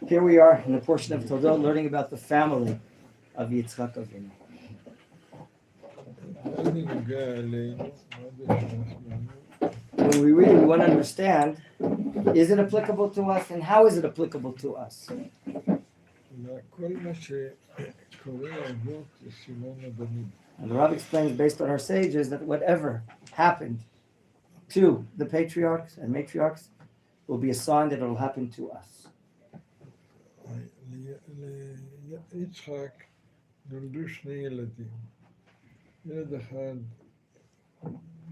Here we are in the portion of Toldot learning about the family of Yitzchak Avinu. When we read, we want to understand, is it applicable to us and how is it applicable to us? And the Rabbi explains based on our sages that whatever happened to the patriarchs and matriarchs will be a sign that it will happen to us. ליצחק נולדו שני ילדים. ילד אחד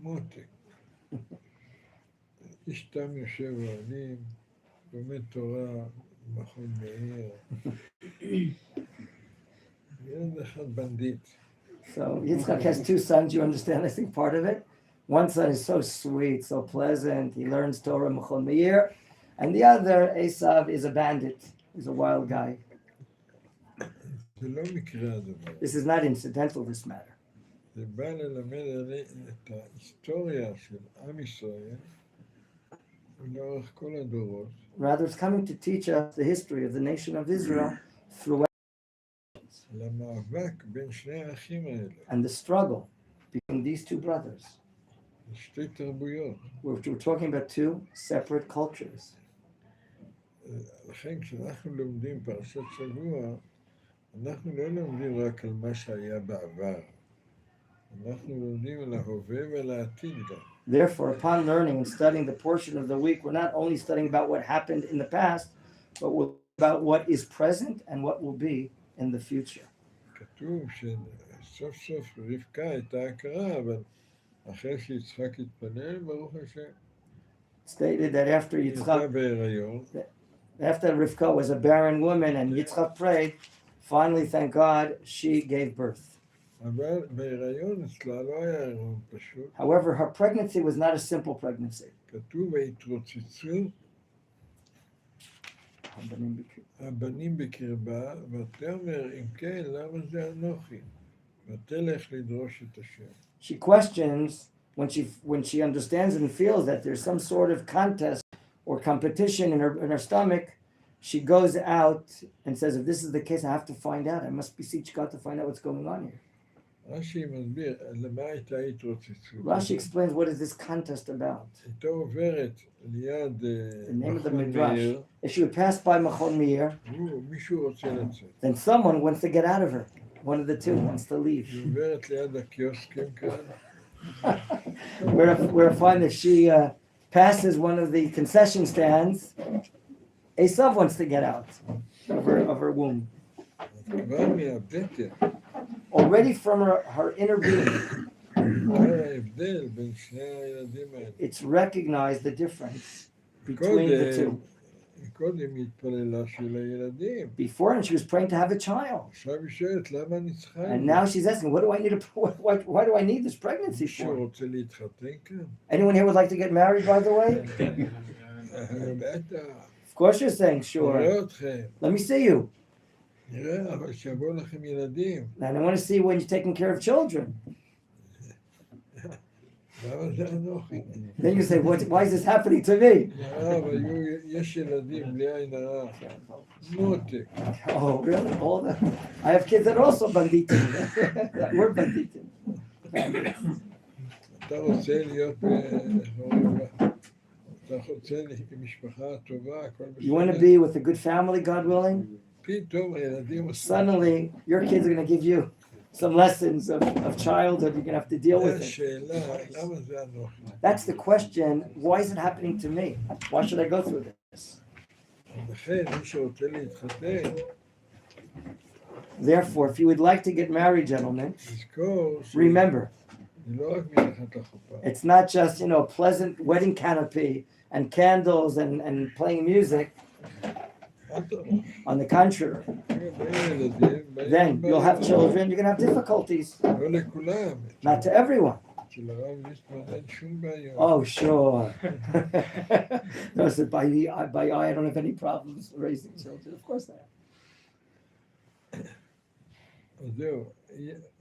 מותק. איש תם יושב ואוהלים, לומד תורה במכון מאיר. ילד אחד בנדיט. So Yitzchak has two sons, you understand, I think, part of it. One son is so sweet, so pleasant, he learns Torah Mechon Meir, and the other, Esav, is a bandit, he's a wild guy. This is not incidental, this matter. Rather, it's coming to teach us the history of the nation of Israel through and the struggle between these two brothers. We're talking about two separate cultures. לכן כשאנחנו לומדים פרשת שבוע, אנחנו לא לומדים רק על מה שהיה בעבר. אנחנו לומדים על ההווה ועל העתיד גם. Therefore, upon learning and studying the portion of the week, we're not only studying about what happened in the past, but about what is present and what will be in the future. כתוב שסוף סוף רבקה הייתה הכרה, אבל אחרי שיצחק התפלל, ברוך השם. Stated that after Yitzchak, after Rivka was a barren woman and Yitzchak prayed, finally, thank God, she gave birth. However, her pregnancy was not a simple pregnancy. הבנים בקרבה, ותאמר אם כן, למה זה אנוכי? ותלך לדרוש את השם. She questions when she understands and feels that there's some sort of contest or competition in her stomach. She goes out and says, if this is the case, I have to find out. I must beseech God to find out what's going on here. Rashi explains what is this contest about. The name of the midrash. If she would pass by Machon Meir, then someone wants to get out of her. One of the two wants to leave. Where I find that she passes one of the concession stands, Esav wants to get out of her womb. Already from her inner being, it's recognized the difference between the two. Before, and she was praying to have a child. And now she's asking, why do I need this pregnancy for? Anyone here would like to get married, by the way? Of course you're saying, sure. Let me see you. And I want to see when you're taking care of children. Then you say, why is this happening to me? Oh, really? I have kids that are also banditim. We're banditim. You want to be with a good family, God willing? Suddenly, your kids are going to give you some lessons of childhood. You're going to have to deal with it. That's the question. Why is it happening to me? Why should I go through this? Therefore, if you would like to get married, gentlemen, remember, it's not just, pleasant wedding canopy and candles and playing music. On the contrary, then you'll have children, you're going to have difficulties. Not to everyone. Oh, sure. No, so by I don't have any problems raising children. Of course I have. אז זהו,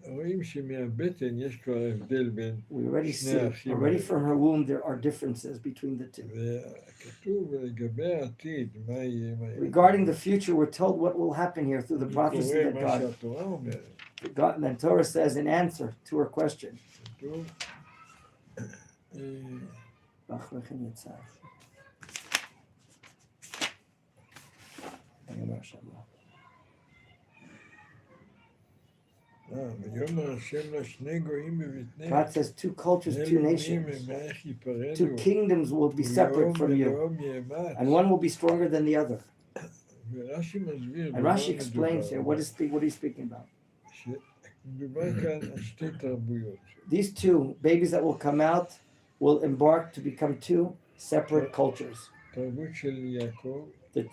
רואים שמהבטן יש כבר הבדל בין We already שני see, האחים already האלה. from her womb, there are differences between the two. וכתוב לגבי העתיד, מה יהיה, מה יהיה. Regarding the future, we're told what will happen here through the prophecy קורא that מה God, שהתורה אומרת. God, and Torah says in answer to her question. כתוב, ויאמר השם לשני גויים בבטנך. God says 2 cultures, 2 nations. ממך ייפרדו. 2 kingdoms will be separate from you, ולאום יאמץ. and one will be stronger than the other. ורש"י מסביר, And Rashi explains here, what are you speaking about? מדובר כאן על שתי תרבויות. These 2 babies that will come out will embark to become 2 separate cultures. תרבות של יעקב.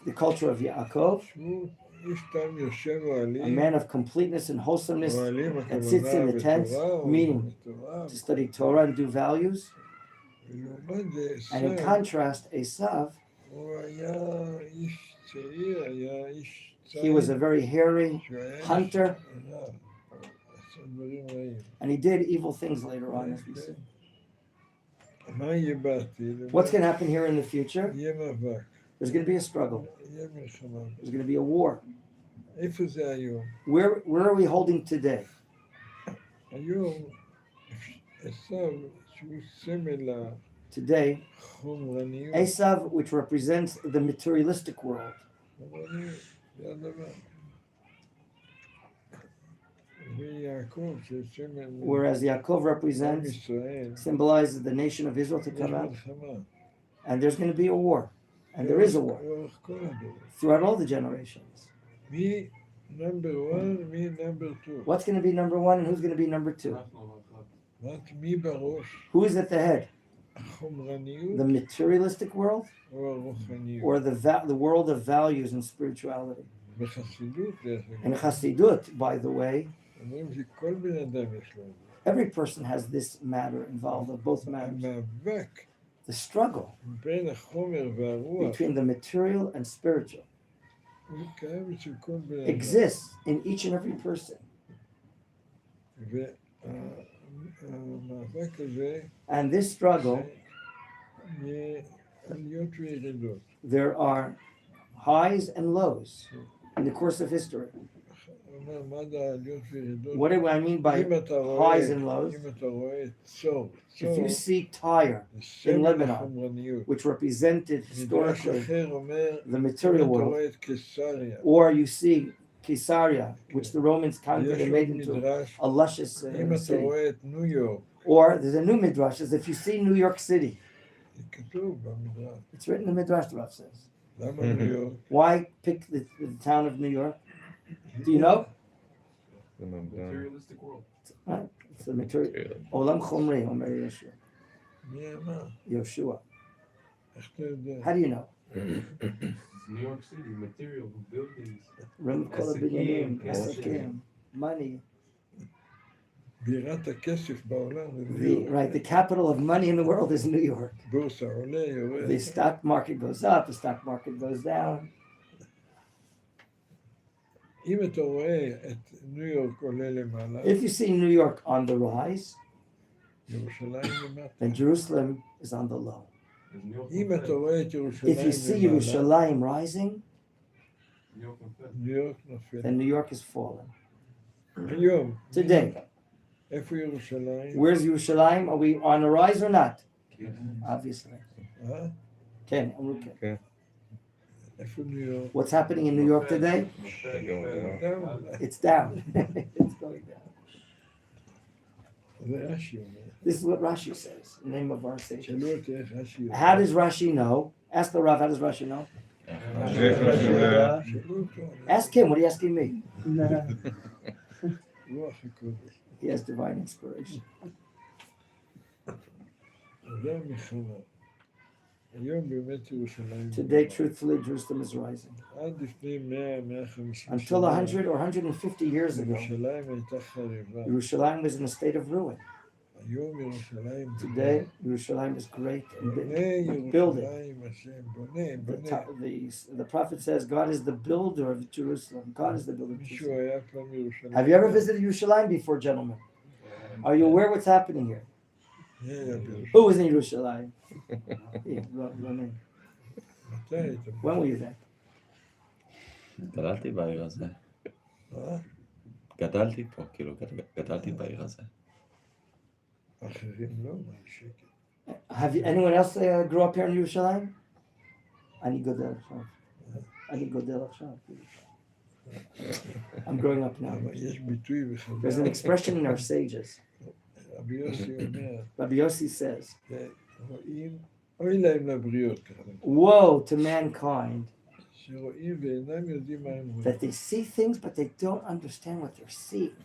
The culture of Yaakov, שהוא איש תם יושב אוהלים. a man of completeness and wholesomeness אוהלים that sits in the tents, meaning to study Torah and do values. ולעומת זה, And in contrast, Esav, הוא היה איש צעיר, היה איש he was a very hairy שהיה hunter, עשה דברים רעים. and he did evil things later on, as we see. מה יהיה בעתיד? What's going to happen here in the future? יהיה מאבק. There's going to be a struggle. יהיה מלחמה. There's going to be a war. איפה זה היום? Where are we holding today? היום עשיו שהוא סמל Today, החומרניות. Esav, which represents the materialistic world, חומרניות, זה הדבר. ויעקב שסמל whereas Yaakov עם represents, ישראל. symbolizes the nation of Israel to יש come out, מלחמה. and there's going to be a war, and there is a war לאורך כל הדור. throughout all the generations. מי number 1, מי number 2. What's going to be number 1 and who's going to be number 2? רק מי בראש? Who is at the head? החומרניות The materialistic world או הרוחניות? or the world of values and spirituality? בחסידות, דרך In אגב, Chassidut, by the way, אומרים שכל בן אדם יש לו. every person has this matter involved, of both matters. המאבק The struggle בין החומר והרוח between the material and spiritual הוא קיים אצל כל בן אדם. exists in each and every person. והמאבק הזה And this struggle, יהיה עליות וירידות. there are highs and lows in the course of history. אומר, מה זה העליות וירידות? What do I mean by אם אתה רואה- highs and lows? אם אתה רואה צור, If you צור, see Tyre, זה סמל Lebanon, החומרניות. which represented מדרש historically אחר אומר, the אם material אתה world, רואה את קיסריה, or you see Caesarea, which the Romans conquered יש and עוד made into מדרש, a luscious אם אתה city. רואה את ניו יורק, Or there's a new midrash says if you see New York City, זה כתוב במדרש. it's written in the midrash. The Rav says, למה ניו יורק? why pick the town of New York? Do you know? Materialistic world. Right? It's the material. Olam Chomri, Omer Yeshua. מי אמר? Yoshua. איך אתה יודע? How do you know? New York City, material, buildings. Rim Kol Asakim, Binyamin, Asakim, money. בירת הכסף בעולם זה ניו The, יורק. right, the capital of money in the world is New York. בורסה עולה, יורד. The stock market goes up, the stock market goes down. אם אתה רואה את ניו יורק עולה למעלה, If you see New York on the rise, ירושלים למטה. then Jerusalem is on the low. There's New York אם אתה Confed. רואה את ירושלים If you see למעלה, Yerushalayim rising, New York Confed. ניו יורק נופל. then New York is fallen. היום, Today, איפה ירושלים? where's Yerushalayim? Are we on the rise or not? Obviously. אה? Ken, okay. איפה ניו יורק? What's happening in New York today? It's down. It's going down. זה רש"י אומר. This is what Rashi says, the name of our station. שאלו אותי איך רש"י אומר. How does Rashi know? Ask the Rav, how does Rashi know? שאלו אותו, Ask him, what are you asking me? רוח הקודש. He has divine inspiration. זה המלחמה. היום באמת ירושלים. Today, truthfully, Jerusalem is rising. עד לפני 100-150 Until 100 or 150 years ago, ירושלים הייתה חרבה. Jerusalem was in a state of ruin. היום ירושלים Today, Yerushalayim is great and בונה big. Building. ירושלים השם, בונה. The prophet says God is the builder of Jerusalem. God is the builder of מישהו Jerusalem. היה כבר מירושלים? Have you ever visited Yerushalayim before, gentlemen? Are you aware what's happening here? מי היה בירושלים? Who was in Yerushalayim? Yeah, Ronen. מתי היית? When were you there? גדלתי בעיר הזה. אה? גדלתי פה, כאילו, גדלתי בעיר הזה. אחרים לא, מה שקט. Have you, anyone else grew up here in Yerushalayim? אני גודל עכשיו. אני גודל עכשיו. I'm growing up now. אבל יש ביטוי There's an בחז"ל. expression in our sages. רבי יוסי אומר, Rabbi Yossi says, רואים, אוי להם לבריות, ככה. woe to mankind שרואים ואינם יודעים מה הם רואים. that they see things but they don't understand what they're seeing.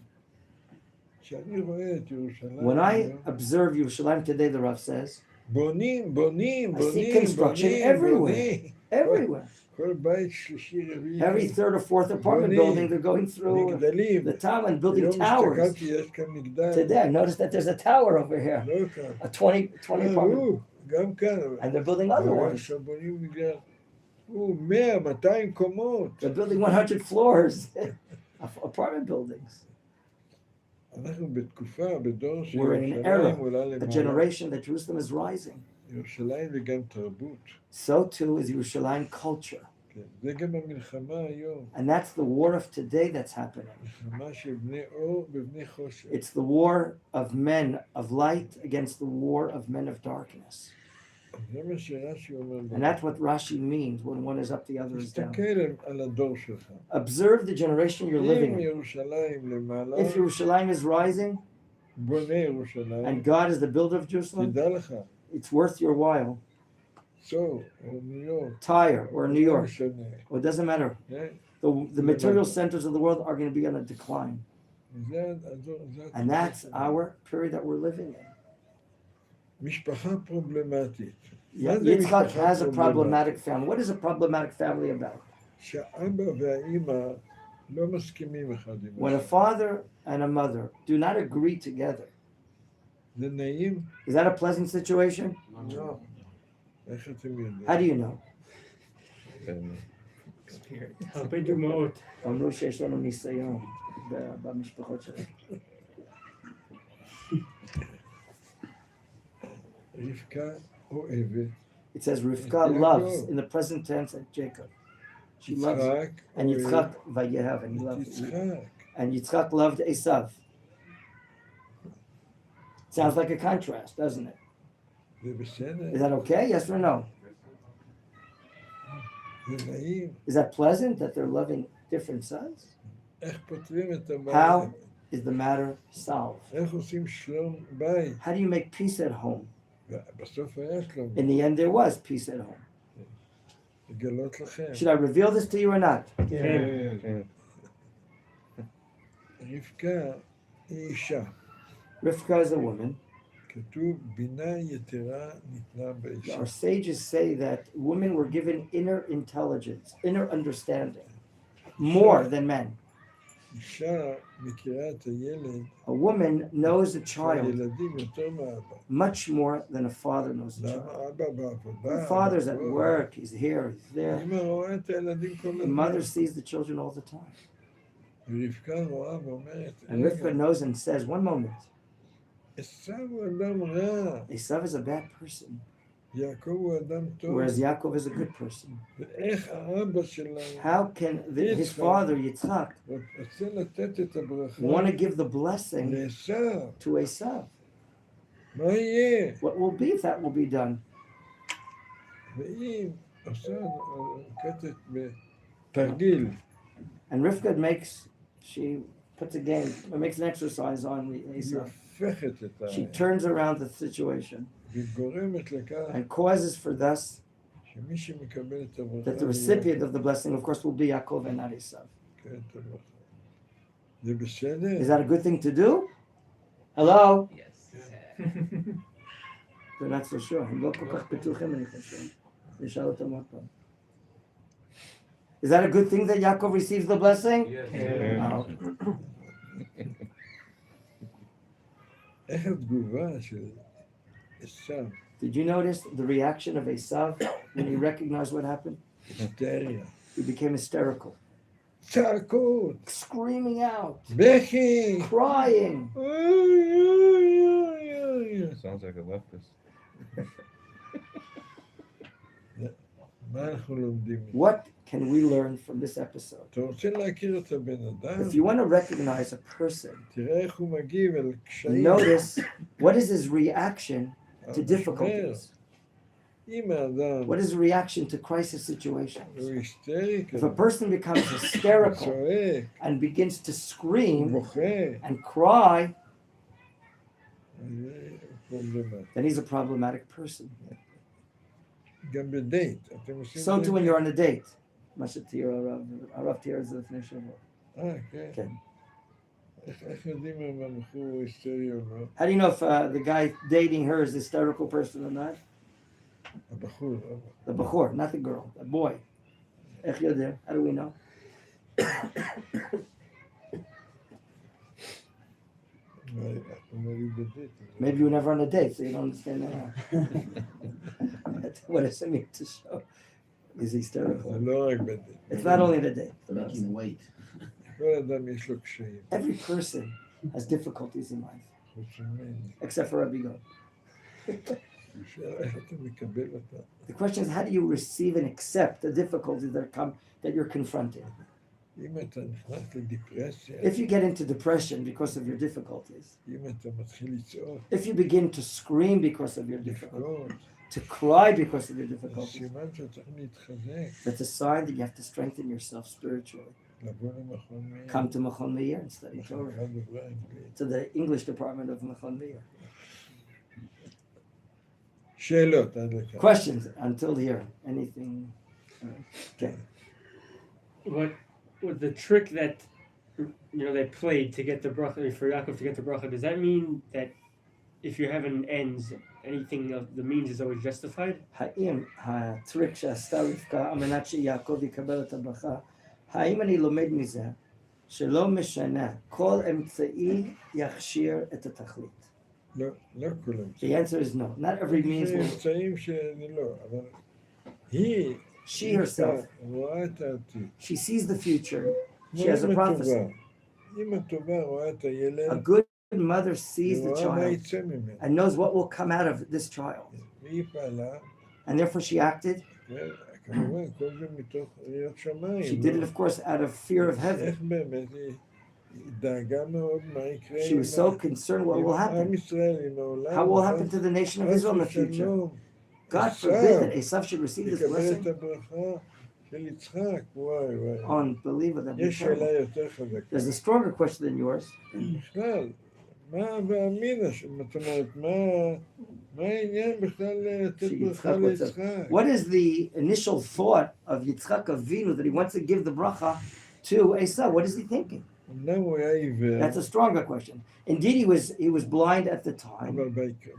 כשאני רואה את ירושלים, When I observe Yerushalayim today, the Rav says, בונים, בונים, I see בונים, construction בונים, everywhere. בונים. everywhere. כל בית שלישי רביעי. Every third or fourth apartment Boni. building, they're going through מגדלים. the town and building היום towers. הסתכלתי, יש כאן מגדל. Today, I noticed that there's a tower over here, לא כאן. a 20 apartment, הוא, גם כאן. and they're building other אבל ones. עכשיו בונים מגדל. הוא 100, 200 קומות. They're building 100 floors of apartment buildings. אנחנו בתקופה, בדור We're in an שירושלים era, עולה a למעלה. generation that Jerusalem is rising. ירושלים זה גם תרבות. So too is Yerushalayim culture. כן. זה גם המלחמה היום. And that's the war of today that's happening. מלחמה של בני אור ובני חושך. It's the war of men of light against the war of men of darkness. זה מה שרש"י אומר. And that's what Rashi means when one is up, the other is down. תסתכל על הדור שלך. Observe the generation you're living אם in. ירושלים למעלה, If Yerushalayim is rising בונה ירושלים, and God is the builder of Jerusalem, תדע לך, it's worth your while. צור, או ניו יורק, Tyre or New לא York, משנה, well, it doesn't matter. כן? The material centers of the world are going to be on a decline. זה הדור, זה And that's התקופה. our period that we're living in. משפחה פרובלמטית. Yeah, מה זה Yitzchak משפחה has a פרובלמטית? problematic family. What is a problematic family about? שהאבא והאימא לא מסכימים אחד עם When a השני. father and a mother do not agree together. זה נעים? Is that a pleasant situation? לא. איך אתם יודעים? How do you know? הרבה דוגמאות. אמרו שיש לנו ניסיון במשפחות שלנו. רבקה אוהבת, It says Rivka loves in the present tense at Jacob. She loves, יצחק and אוהב Yitzchak vayehav, and he את loved, יצחק. and Yitzchak loved Esav. Sounds like a contrast, doesn't it? זה בסדר? Is that okay? Yes or no? זה נעים? Is that pleasant that they're loving different sons? איך פותרים את הבעיה? How is the matter solved? איך עושים שלום בית? How do you make peace at home? בסוף היה שלום. In the end, there was peace at home. לגלות לכם. Should I reveal this to you or not? כן. כן. רבקה היא אישה. Rivka is a woman. כתוב בינה יתרה ניתנה באישה. Our sages say that women were given inner intelligence, inner understanding, more than men. אישה מכירה את הילד, A woman knows a child הילדים יותר מאבא. much more than a father knows a למה child. אבא בעבודה? The father's at בעבודה. work, he's here, he's there. אמא רואה את הילדים כל The הזמן. mother sees the children all the time. ורבקה רואה ואומרת, And Rivka knows and says, one moment, עשו הוא אדם רע, Esav is a bad person, יעקב הוא אדם טוב. whereas Yaakov is a good person. ואיך האבא שלנו How can his father, Yitzchak, רוצה לתת את הברכה want to give the blessing לעשו? to Esav? מה יהיה? What will be if that will be done? ואם עושה קטע בתרגיל, And Rivka she puts a game, makes an exercise on היא Esav. הופכת את ה... She turns around the situation והיא גורמת לכך and causes for thus שמי שמקבל את הברכה, that the recipient of the blessing, of course, will be Yaakov and not Esav. כן, את הברכה. זה בסדר? Is that a good thing to do? Hello? They're not so sure. הם לא כל כך בטוחים, אני חושב. נשאל אותם עוד פעם. Is that a good thing that Yaakov receives the blessing? Yes. כן. Oh. איך התגובה של עשיו, Did you notice the reaction of Esav when he recognized what happened? היסטריה, He became hysterical, צעקות, screaming out, בכי, crying. אוי אוי אוי אוי. Sounds like a leftist. מה אנחנו לומדים? What can we learn from this episode? אתה רוצה להכיר את הבן אדם? If you want to recognize a person, תראה איך הוא מגיב על קשיים. notice what is his reaction to המשבר. difficulties. אם האדם What is the reaction to crisis situations? הוא היסטרי If a כזה, person becomes hysterical צועק, and begins to scream בוכה, and cry, אז זה פרובלמטי. then he's a problematic person. גם בדייט, אתם עושים So too when דייט? you're on a date. מה שתיאר הרב תיאר את זה לפני שבוע. כן. כן. איך יודעים אם הבחור הוא היסטרי או לא? How do you know if the guy dating her is a hysterical person or not? הבחור, The bachor, not the girl, the boy. איך יודע? How do we know? אומר לי בדייט. Maybe you were never on a date, so you don't understand that. What does it mean to show? Is he זה hysterical? לא רק בדייט. It's not only the date. Make him wait. כל אדם יש לו קשיים, Every person has difficulties in life, חוץ ממני. except for Rabbi Begon. השאלה איך אתה מקבל אותה. The question is, how do you receive and accept the difficulties that you're confronting? אם אתה נכנס לדיפרסיה, If you get into depression because of your difficulties, אם אתה מתחיל לצעוק, if you begin to scream because of your difficulties, לבכות, to cry because of your זה difficulties, סימן שאתה צריך להתחזק, that's a sign that you have to strengthen yourself spiritually. לבוא למכון מאיר, Come to Machon Meir and study Torah, מחלקה דוברי אנגלית. to the English department of Machon Meir. שאלות עד לכאן. Questions until here? Anything? Okay. What was the trick that they played to get the bracha for Yaakov to get the bracha? Does that mean that if you have an ends, anything of the means is always justified? האם הטריק שעשתה רבקה על מנת שיעקב יקבל את הברכה, האם אני לומד מזה שלא משנה, כל אמצעי יכשיר את התכלית? לא, לא כולם. The answer is no. Not every means זה will. אמצעים שזה לא, אבל היא, She herself, רואה את העתיד. she sees the future. She כמו has a אמא prophecy. טובה. אמא טובה רואה את A הילד, good mother sees the ורואה מה child יצא ממנו. and knows what will come out of this child. והיא פעלה, And therefore she acted. כמובן, כל זה מתוך ראיית שמיים. She did it, of course, out of fear of heaven. איך באמת היא דאגה מאוד מה יקרה She was so concerned what will עם happen. ישראל, עם העולם. How will happen to the nation of Israel in the future? God forbid that Esav should receive this יקבל את blessing. הברכה של יצחק, וואי וואי. Unbelievable. יש שאלה יותר חזקה. There's a stronger question than yours. בכלל, מה ואמינה, זאת אומרת, מה העניין בכלל לתת ברכה ליצחק? What is the initial thought of Yitzchak Avinu that he wants to give the bracha to Esav? What is he thinking? אמנם הוא היה עיוור, That's a stronger question. Indeed, he was blind at the time, אבל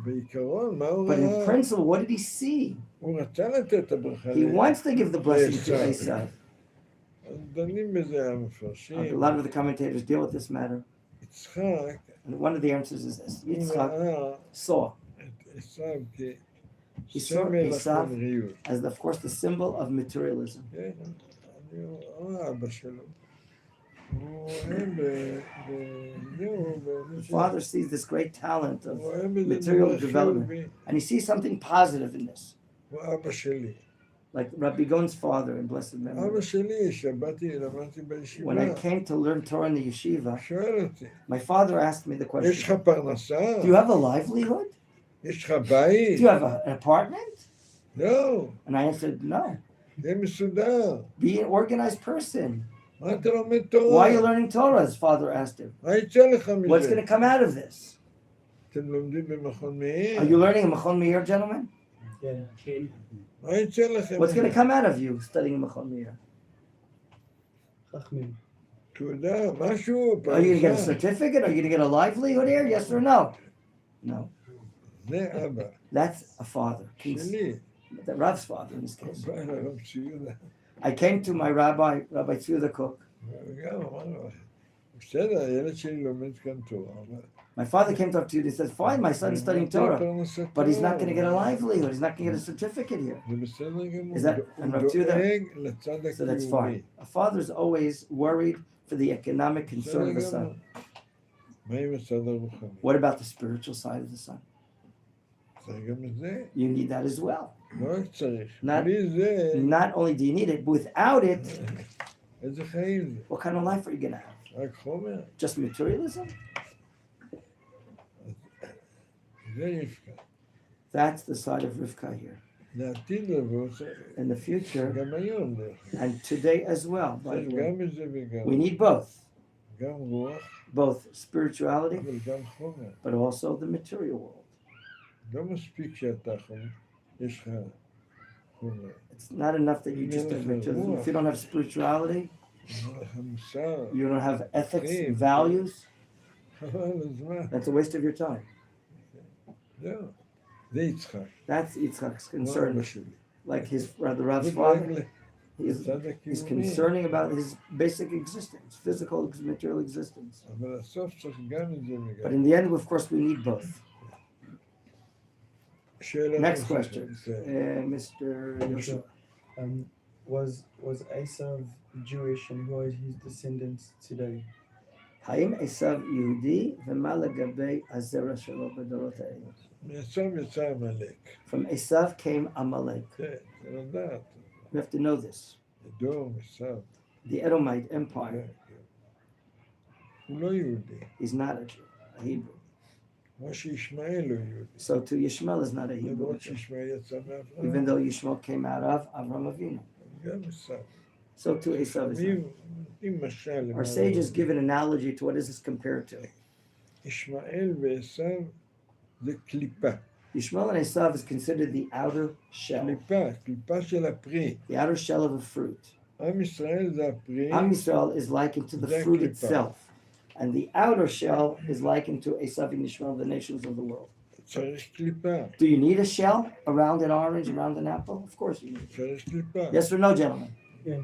בעיקרון, מה הוא but in ראה? principle, what did he see? הוא רצה לתת את הברכה He wants to give the blessing to Esav. Esav. דנים בזה המפרשים. A lot of the commentators deal with this matter, יצחק, and one of the answers is this: הוא Yitzchak ראה saw את עשיו He saw כסמל Esav החומריות. as, of course, the symbol of materialism. כן, אני רואה אבא שלו. הוא רואה The father sees this great talent of הוא רואה בזה material דבר development, חיובי. and he sees something positive in this, הוא אבא שלי. like Rabbi Begon's father in blessed memory. אבא שלי, שבאתי, למדתי When I בישיבה, came to learn Torah in the yeshiva, שואל אותי, my father asked me the יש לך question, פרנסה? do you have a livelihood? יש לך Do בית? you have an apartment? לא, And I answered, no. זה מסודר. Be an organized person. מה אתה לומד Why תורה? are you learning Torah? His father asked him. מה יצא לך What's מזה? going to come out of this? אתם לומדים במכון מאיר? Are you learning in Machon Meir, gentlemen? Yeah. מה יצא לכם What's going to מזה? come out of you studying in Machon Meir? תעודה, משהו, Are you going to get a פרנסה. certificate? Are you going to get a livelihood here? Yes or no? No. זה אבא That's a father. שלי. The Rav's father in this case. בא אל הרב ציודה. I came to my rabbi, Rabbi Tzvi the cook, וגם אמר לו, בסדר, הילד שלי לומד כאן תורה, אבל My father came to talk to you and he says, fine, my son's studying Torah, but he's not going to get a livelihood. He's not going to get a certificate here. זה בסדר גמור. Is that- הוא and Rav Yehuda- דואג לצד So that's הקיומי. fine. A father's always worried for the economic concern of the בסדר son. גמור. מה עם הצד הרוחני? What about the spiritual side of the son? צריך גם את זה. You need that as well. לא רק צריך. Not- בלי זה, Not only do you need it, but without it, איזה חיים זה? what kind of life are you going to have? רק חומר? Just materialism? זה רבקה. That's the side of Rivka here. לעתיד לבוא, In the future, גם היום, and today as well, by צריך the way. גם את זה וגם. We need both. גם רוח, Both spirituality, אבל גם חומר. but also the material world. לא מספיק שאתה יש לך חומר. It's not enough that you just have materialism. If you don't have spirituality, יש לך מוסר. you don't have ethics, values, חבל הזמן. that's a waste of your time. זהו. זה יצחק. That's Yitzchak's לא concern. אבא שלי. Like the Rav's הוא father, דואג he's לצד הקיומי. concerning about his basic existence, physical, material existence. אבל הסוף צריך גם את זה But וגם. in the end, of course, we need both. שאלה Next נוספת. question, כן. Mr. Yoshua. Was Esav Jewish, and who are his descendants today? האם עשיו יהודי ומה לגבי הזרע שלו בדורות האלה? מעשיו יצא עמלק. From Esav came Amalek. כן, זה לדעת. We have to know this. אדום, עשיו. The Edomite כן, Empire כן. הוא לא יהודי. is not a Jew, a Hebrew. כמו שישמעאל לא יהודי. So to Yishmael is not a Hebrew, למרות שישמעאל יצא מאברהם. even though Yishmael came out of Avram Avinu. גם עשיו. So to Esav is not. אם משל, Our sages give an analogy to what is this compared to. ישמעאל ועשיו זה קליפה. Yishmael and Esav is considered the outer shell, קליפה של הפרי. the outer shell of a fruit. עם ישראל זה הפרי. Am Yisrael is likened to the That fruit klipa. itself, and the outer shell is likened to Esav and Yishmael, the nations of the world. צריך קליפה. Do you need a shell around an orange, around an apple? Of course you need. צריך קליפה. Yes or no, gentlemen? כן,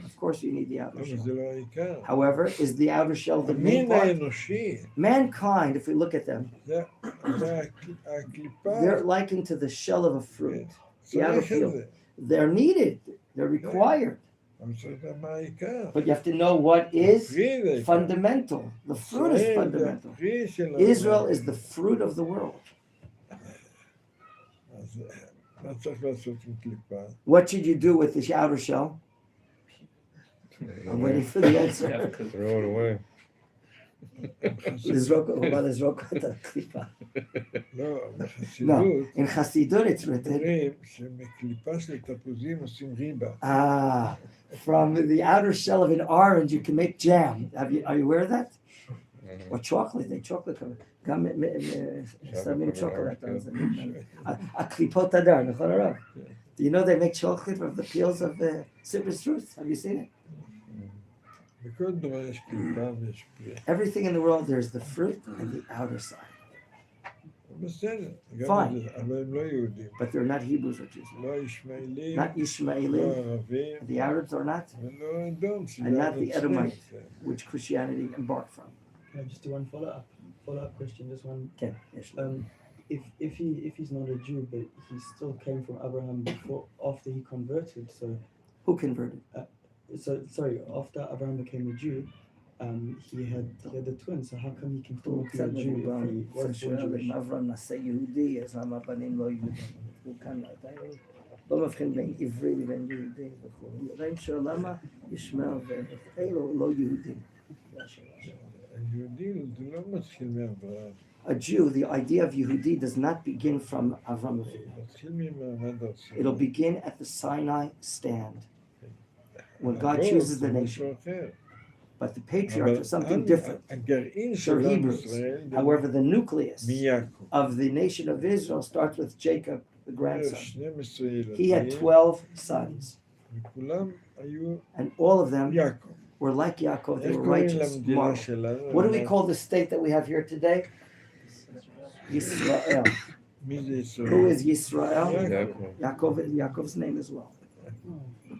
Of course you need the outer אבל shell. זה לא העיקר. However, is the outer shell the main המין part? האנושי, Mankind, if we look at them, זה הקליפה. they're likened to the shell of a fruit. The outer צריך את field. זה. They're needed. They're required. אבל צריך לדעת מה העיקר. But you have to know what is הפרי זה העיקר. fundamental. The fruit is ישראל זה fundamental. הפרי של Israel העולם. is the fruit of the world. אז מה צריך לעשות עם קליפה? What should you do with the outer shell? I'm waiting for the answer. Throw it away. לזרוק את הקליפה. לא, No, בחסידות in Hasidut it's written, אומרים שמקליפה של תפוזים עושים ריבה. from the outer shell of an orange you can make jam. Are you aware of that? Or chocolate, they chocolate covered. גם שמים chocolate on זה. הקליפות הדר, נכון הרב? Do you know they make chocolate from the peels of citrus fruits? Have you seen it? בכל דבר יש קליפה ויש פרי. Everything in the world, there's the fruit and the outer side. בסדר, גם Fine. את זה, אבל הם לא יהודים. But they're not Hebrews or Jews. לא ישמעאלים, Not לא Ishmaelim. ערבים, The Arabs are not, ולא אדום. and not the Edomite, which Christianity embarked from. Can I just do one follow-up question? Just one. Okay, yes. If he's not a Jew, but he still came from Abraham after he converted. Who converted? Sorry, after Abraham became a Jew, he had the twins. So how come he can still be a Jew if he was born Jewish? אברהם נעשה יהודי, אז למה הבנים לא יהודים? הוא כאן עדיין לא מבחין בין עברי לבין יהודי וכו'. עדיין שואל למה ישמעאל ואלו לא יהודים? היהודים זה לא מתחיל מאברהם, A Jew, the idea of Yehudi does not begin from Avram Avinu. זה מתחיל ממעמד הר סיני. It'll begin at the Sinai stand, when God האבות chooses the זה nation. משהו אחר. But the patriarchs are something אבל different. הגרעין They're של עם Hebrews. ישראל זה However, the nucleus מיעקב. of the nation of Israel starts with Jacob, the grandson. 12 He had ילדים, 12 sons, וכולם היו and all of them יעקב. were like Yaakov. They איך were קוראים righteous, למדינה moral. שלנו? What do we call the state that we have here today? Yisrael. מי זה ישראל? Who is Yisrael? יעקב. Yaakov's name as well.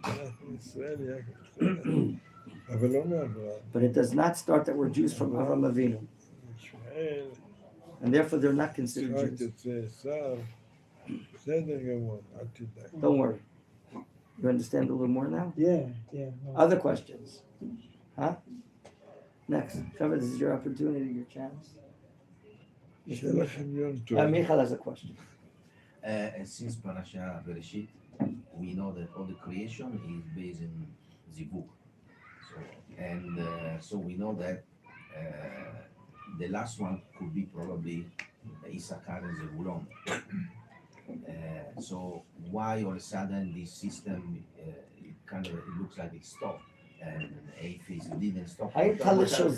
אנחנו ישראל יעקב. אבל לא מאברהם. But it does not start that we're Jews from Avram Avinu. and therefore they're not רק considered Jews. יוצא עשיו, בסדר גמור, אל תדאג. Don't worry. You understand a little more now? Yeah, yeah. No. Other questions? Huh? Next. Trevor, this is your opportunity, your chance. שיהיה לכם יום טוב. Michal has a question. Since Parashat Bereshit, we know that all the creation is based in Zivug. So we know that the last one could be probably Issachar and Zebulon. So why all of a sudden this system it looks like it stopped and atheism didn't stop? האם חלק של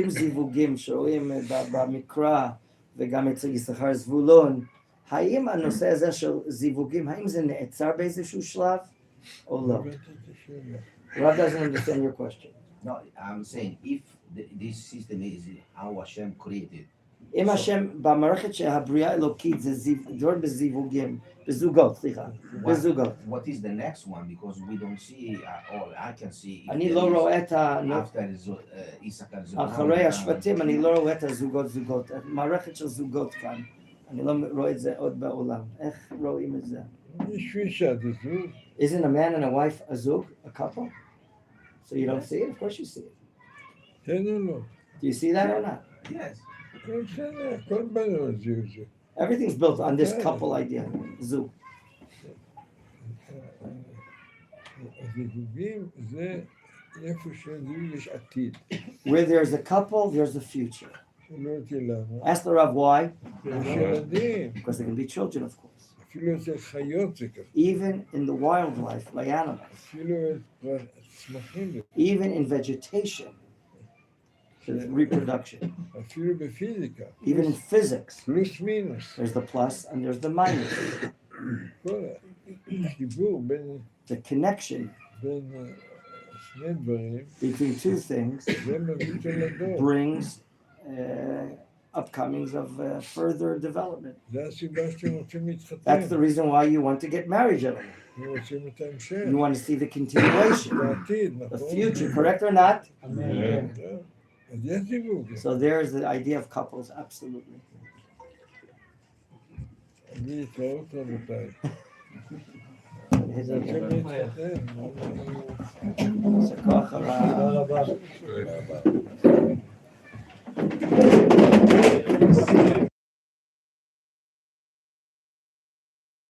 זיווגים שרואים במקרא וגם אצל יששכר זבולון, האם הנושא הזה של זיווגים, האם זה נעצר באיזשהו שלב או לא? Rav doesn't understand your question. No, I'm saying if this system is how Hashem created. אם השם, במערכת שהבריאה האלוקית זה דור בזיווגים, בזוגות, סליחה, בזוגות. What is the next one? Because we don't see all. I can see. אני לא רואה את After Issachar. אחרי השבטים, אני לא רואה את הזוגות. מערכת של זוגות כאן. אני לא רואה את זה עוד בעולם. איך רואים את זה? יש אישה, זה זוג. Isn't a man and a wife a zug, a couple? So you don't see it? Of course you see it. כן או לא? Do you see that or not? Yes. בסדר, הכל בנו על זה. Everything's built on this couple idea, zug. הזיווגים זה איפה שהזיווג יש עתיד. Where there's a couple, there's a future. שלא אותי למה. Ask the Rav why? יש ילדים. Because there can be children, of course. אפילו אצל חיות זה ככה. Even in the wildlife, by animals. אפילו צמחים. Even in vegetation, there's reproduction. אפילו בפיזיקה. Even in physics, פלוס מינוס. there's the plus and there's the minus. כל החיבור בין The connection שני דברים, between two things זה מביא תולדות. brings upcomings of further development. זה הסיבה שאתם רוצים להתחתן. That's the reason why you want to get married, gentlemen. אתם רוצים את ההמשך. You want to see the continuation, בעתיד, the נכון? future, correct or not? Amen. אז יש זיווג. So there's the idea of couples, absolutely. אני להתראות רבותיי. His רוצים להתחתן. Sakach hara. תודה רבה.